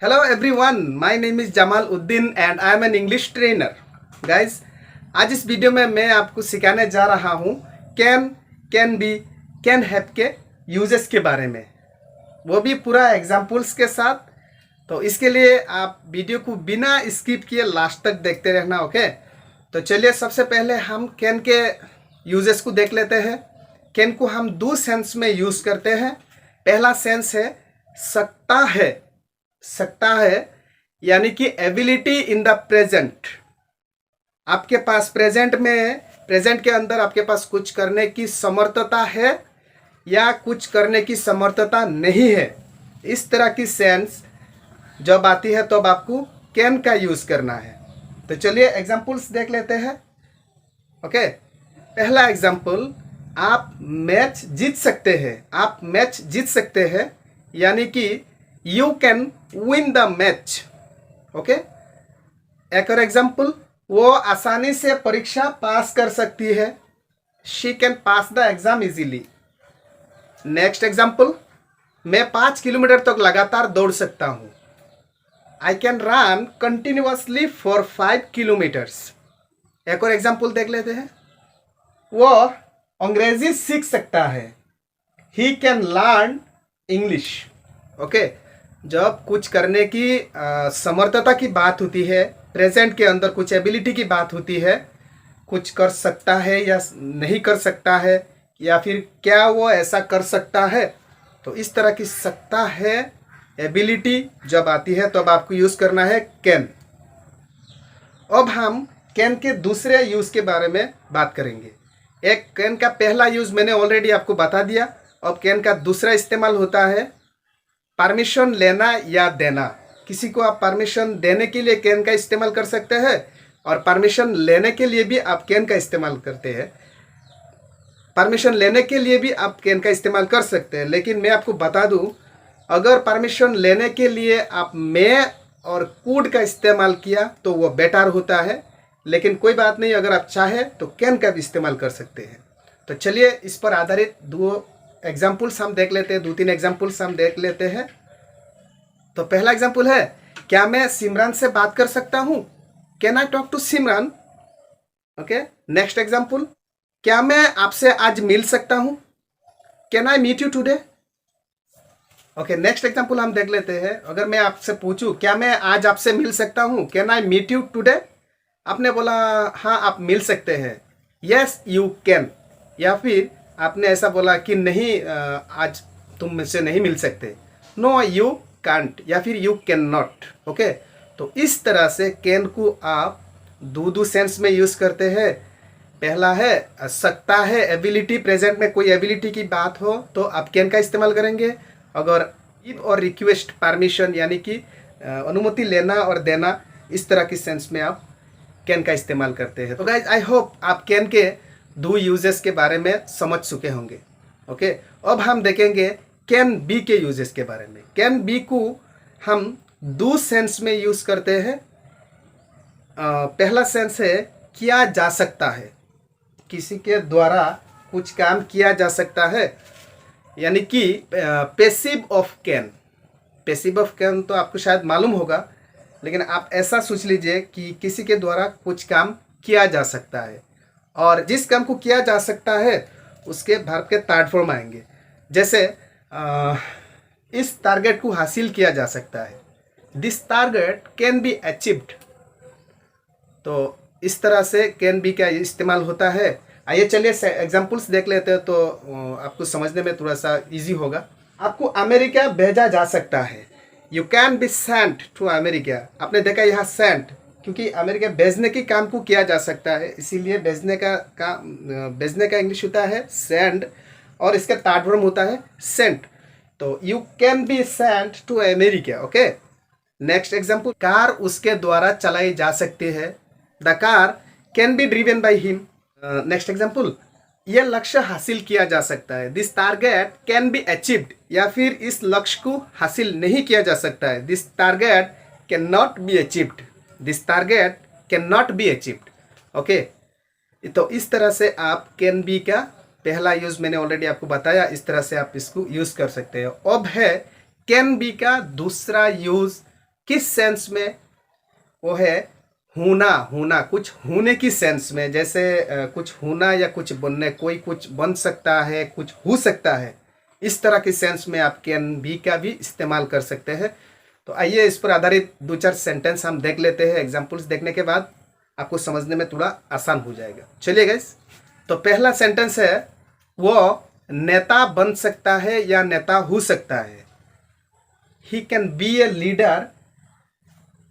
Hello everyone, my name is Jamal Uddin and I am an English trainer. Guys, आज इस video में मैं आपको सिखाने जा रहा हूँ कैन बी, कैन हैव के यूजेस के बारे में, वो भी पूरा एग्जाम्पल्स के साथ। तो इसके लिए आप वीडियो को बिना स्किप किए लास्ट तक देखते रहना, ओके। तो चलिए सबसे पहले हम कैन के यूजेस को देख लेते हैं। कैन को हम दो सेंस में यूज़ करते हैं। पहला सेंस है सकता है यानी कि एबिलिटी इन द प्रेजेंट। आपके पास प्रेजेंट के अंदर आपके पास कुछ करने की समर्थता है या कुछ करने की समर्थता नहीं है, इस तरह की सेंस जब आती है तब आपको कैन का यूज़ करना है। तो चलिए एग्जांपल्स देख लेते हैं, ओके। पहला एग्जांपल, आप मैच जीत सकते हैं यानी कि you can win the match, okay. एक और एग्जाम्पल, वो आसानी से परीक्षा पास कर सकती है, she can pass the exam easily. Next example, मैं 5 किलोमीटर तक लगातार दौड़ सकता हूँ, I can run continuously for 5 kilometres. एक और एग्जाम्पल देख लेते हैं, वो अंग्रेजी सीख सकता है, he can learn English, okay. जब कुछ करने की समर्थता की बात होती है, प्रेजेंट के अंदर कुछ एबिलिटी की बात होती है, कुछ कर सकता है या नहीं कर सकता है, या फिर क्या वो ऐसा कर सकता है, तो इस तरह की सकता है एबिलिटी जब आती है तब आपको यूज़ करना है कैन। अब हम कैन के दूसरे यूज़ के बारे में बात करेंगे। एक कैन का पहला यूज़ मैंने ऑलरेडी आपको बता दिया। अब कैन का दूसरा इस्तेमाल होता है परमिशन लेना या देना। किसी को आप परमिशन देने के लिए कैन का इस्तेमाल कर सकते हैं और परमिशन लेने के लिए भी आप कैन का इस्तेमाल करते हैं। परमिशन लेने के लिए भी आप कैन का इस्तेमाल कर सकते हैं, लेकिन मैं आपको बता दूं, अगर परमिशन लेने के लिए आप मे और कुड का इस्तेमाल किया तो वो बेटर होता है, लेकिन कोई बात नहीं, अगर आप चाहें तो कैन का भी इस्तेमाल कर सकते हैं। तो चलिए इस पर आधारित दो एग्जाम्पल्स हम देख लेते हैं, 2-3 एग्जाम्पल्स हम देख लेते हैं। तो पहला एग्जाम्पल है, क्या मैं सिमरन से बात कर सकता हूँ, can I talk to Simran, okay. Next example, क्या मैं आपसे आज मिल सकता हूँ, can I meet you today, okay. Next example हम देख लेते हैं, अगर मैं आपसे पूछूं क्या मैं आज आपसे मिल सकता हूँ, can I meet you today, आपने बोला हाँ आप मिल सकते हैं, यस यू कैन, या फिर आपने ऐसा बोला कि नहीं आज तुम मुझसे नहीं मिल सकते, नो यू कांट, या फिर यू कैन नॉट, ओके। तो इस तरह से कैन को आप दो सेंस में यूज़ करते हैं। पहला है सकता है एबिलिटी, प्रेजेंट में कोई एबिलिटी की बात हो तो आप कैन का इस्तेमाल करेंगे। अगर गिव और रिक्वेस्ट, परमिशन यानी कि अनुमति लेना और देना, इस तरह की सेंस में आप कैन का इस्तेमाल करते हैं। तो गाइज आई होप आप कैन के दो यूजेस के बारे में समझ चुके होंगे, ओके। अब हम देखेंगे कैन बी के यूजेस के बारे में। कैन बी को हम दो सेंस में यूज़ करते हैं। पहला सेंस है किया जा सकता है, किसी के द्वारा कुछ काम किया जा सकता है, यानी कि passive of can. Passive of can तो आपको शायद मालूम होगा, लेकिन आप ऐसा सोच लीजिए कि किसी के द्वारा कुछ काम किया जा सकता है, और जिस काम को किया जा सकता है उसके वर्ब के थर्ड फॉर्म आएंगे। जैसे इस टारगेट को हासिल किया जा सकता है, this target can be achieved. तो इस तरह से कैन बी का इस्तेमाल होता है। आइए चलिए एग्जांपल्स देख लेते हैं, तो आपको समझने में थोड़ा सा इजी होगा। आपको अमेरिका भेजा जा सकता है, you can be sent to America. आपने देखा यहाँ सेंट, क्योंकि अमेरिका भेजने के काम को किया जा सकता है, इसीलिए भेजने का इंग्लिश होता है सेंड, और इसका थर्ड फॉर्म होता है सेंट। तो you can be sent to America, okay. Next example, car उसके द्वारा चलाई जा सकती है, the car can be driven by him. Next example, यह लक्ष्य हासिल किया जा सकता है, this target can be achieved, या फिर इस लक्ष्य को हासिल नहीं किया जा सकता है, this target can not be achieved, this target can not be achieved, okay. तो इस तरह से आप कैन बी का पहला यूज मैंने ऑलरेडी आपको बताया, इस तरह से आप इसको यूज कर सकते हो। अब है कैन बी का दूसरा यूज किस सेंस में? वो है होना, कुछ होने की सेंस में। जैसे कुछ होना या कुछ बनने, कोई कुछ बन सकता है, कुछ हो सकता है, इस तरह की सेंस में आप कैन बी का भी इस्तेमाल कर सकते हैं। तो आइए इस पर आधारित 2-4 सेंटेंस हम देख लेते हैं। एग्जाम्पल्स देखने के बाद आपको समझने में थोड़ा आसान हो जाएगा। चलिए गाइस, तो पहला सेंटेंस है, वो नेता बन सकता है या नेता हो सकता है। He can be a leader,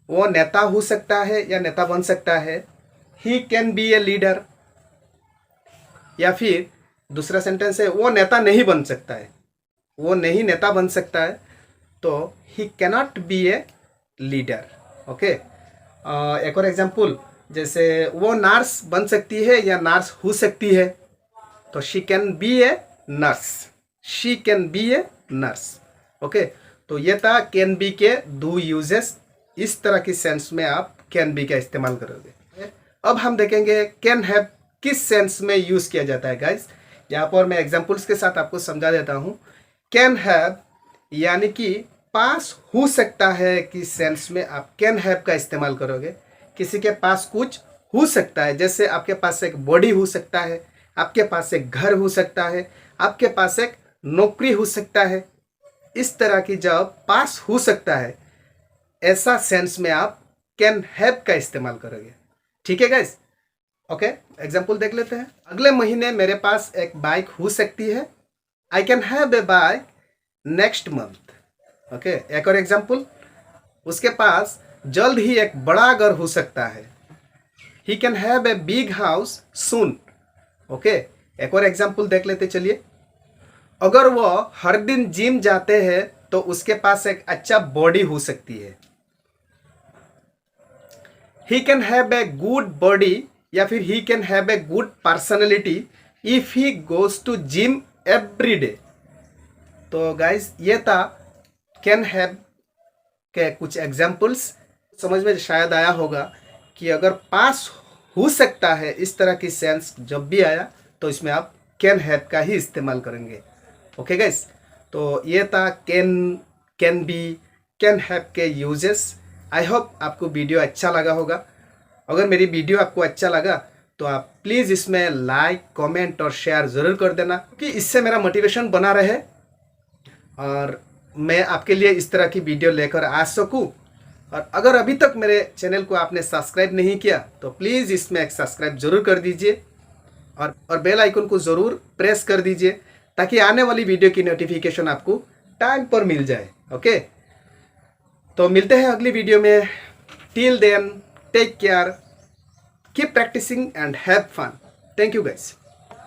वो नेता हो सकता है या नेता बन सकता है। He can be a leader. या फिर दूसरा सेंटेंस है, वो नेता नहीं बन सकता है, वो नहीं नेता बन सकता है, तो ही cannot be a leader. Okay, एक और एग्जाम्पल, जैसे वो नर्स बन सकती है या नर्स हो सकती है, तो she can be a nurse, she can be a nurse. Okay, तो ये था कैन बी के 2 यूजेस। इस तरह की सेंस में आप कैन बी का इस्तेमाल करोगे। अब हम देखेंगे कैन हैव किस सेंस में यूज किया जाता है गाइस। यहाँ पर मैं एग्जांपल्स के साथ आपको समझा देता हूँ। कैन हैव यानी कि पास हो सकता है कि सेंस में आप कैन हैव का इस्तेमाल करोगे। किसी के पास कुछ हो सकता है, जैसे आपके पास एक बॉडी हो सकता है, आपके पास एक घर हो सकता है, आपके पास एक नौकरी हो सकता है। इस तरह की जब पास हो सकता है, ऐसा सेंस में आप कैन हैव का इस्तेमाल करोगे। ठीक है गाइस, ओके, एग्जाम्पल देख लेते हैं। अगले महीने मेरे पास एक बाइक हो सकती है। I can have A bike next month. Okay, एक और एग्जाम्पल, उसके पास जल्द ही एक बड़ा घर हो सकता है। He can have a big house soon. Okay, एक और एग्जाम्पल देख लेते चलिए। अगर वो हर दिन जिम जाते हैं तो उसके पास एक अच्छा बॉडी हो सकती है। He can have a good body या फिर he can have a good personality if he goes to gym every day. तो गाइस, ये था कैन हैव के कुछ एग्जाम्पल्स। समझ में शायद आया होगा कि अगर पास हो सकता है इस तरह की सेंस जब भी आया तो इसमें आप कैन हैव का ही इस्तेमाल करेंगे। ओके गाइस, तो ये था कैन बी, कैन हैव के यूजेस। आई होप आपको वीडियो अच्छा लगा होगा। अगर मेरी वीडियो आपको अच्छा लगा तो आप प्लीज़ इसमें लाइक, कमेंट और शेयर ज़रूर कर देना, क्योंकि इससे मेरा मोटिवेशन बना रहे और मैं आपके लिए इस तरह की वीडियो लेकर आ सकूं। और अगर अभी तक मेरे चैनल को आपने सब्सक्राइब नहीं किया तो प्लीज़ इसमें एक सब्सक्राइब ज़रूर कर दीजिए और बेल आइकन को ज़रूर प्रेस कर दीजिए, ताकि आने वाली वीडियो की नोटिफिकेशन आपको टाइम पर मिल जाए। ओके, तो मिलते हैं अगली वीडियो में। Till then, take care, keep practising and have fun. Thank you guys.